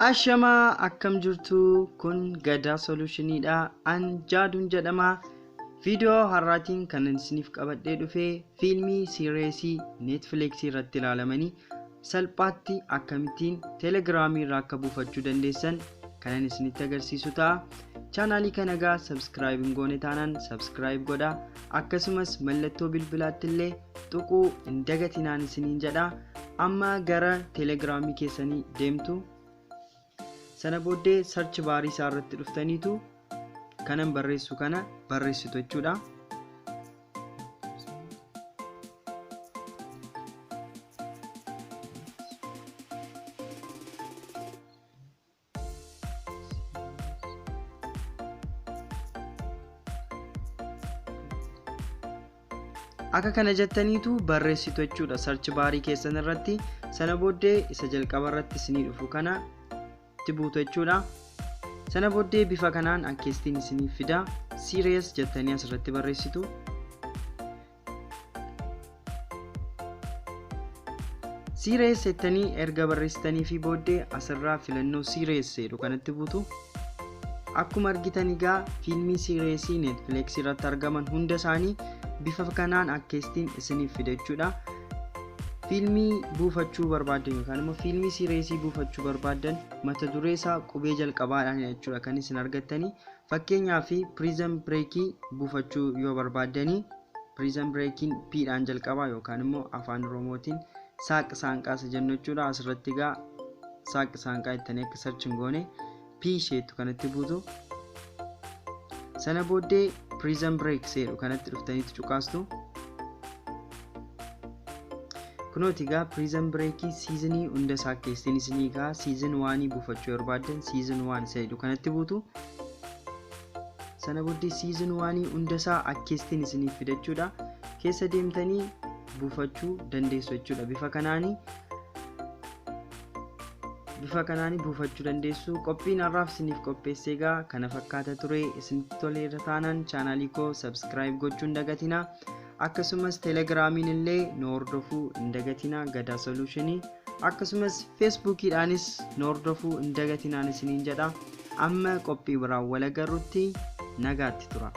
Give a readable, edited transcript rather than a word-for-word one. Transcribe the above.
Ashama akkam jirtu kun Gada solutionidha. An Jaaduun jedhama. Video har'aatiin kan isiniif qabadhee dhufe filmii siireesii Netflix irratti ilaalamanii salphaatti akkamittiin Telegramii irraa akka buufachuu dandeessan kan isinitti agarsiisu ta'a. Channel kana gaa subscribe goone taanaan subscribe godha. Akkasumas mallattoo bilbilaatti illee tuquu hin dagatinaan isiniin jedha. Amma gara Telegramii keessanii deemtu. Sana booddee search bar isaa irratti dhuftaniitu kanan barreessu kana barreessitu jechuudha. Akka kana jettaniitu barreessitu jechuudha search barii keessan irratti. Sana booddee isa jalqaba irratti isinii dhufu kana buutu jechuudha. Sana booddee bifa kanaan akkeestiin isiniif fida. Serious jettanii asirratti barreessitu. Serious jettanii erga barreessitanii fi booddee asirraa filannoo serious jedhu kanatti buutu. Akkuma argitan egaa fiilmii seriesii Netflix irratti argaman hunda isaanii bifa kanaan akkeestiin isiniif fida jechuudha. Filmii buufachuu barbaadan yookaan immoo filmii siireesii buufachuu barbaadan mata duree isaa qubee jalqabaadhaan jechuudha kan isin argattanii. Fakkeenyaaf Prison Break buufachuu yoo barbaadanii Prison Breakin P dhaan jalqabaa yookaan immoo afaan Oromootiin saaq saanqaa jennu jechuudha. Asirratti egaa saaq saanqaa jettanii akka search goone P isheetu kanatti buutu. Sana booddee Prison Break jedhu kanatti dhuftaniitu cuqaastu. Kunooti egaa Prison Break seasonii hunda isaa keessatti isinii egaa season 1 buufachuu barbaadan season 1 jedhu kanatti buutu. Sana booddee season 1 hunda isaa akkeestiin isiniif fida jechuudha. Keessa deemtanii buufachuu dandeessu jechuudha. Bifa kanaanii buufachuu dandeessu. Qophiin har'aaf isiniif qopheesse egaa kana fakkaata ture. Isinitti toleera taanaan chaanalii koo subscribe gochuu hin dagatinaa. Akkasumas Telegramii illee nu hordofuu hin dagatinaa Gada solutionii. Akkasumas Facebookiidhaanis nu hordofuu hin dagatinaan isiniin jedha. Amma qophii biraan wal agarruutti nagaatti tura.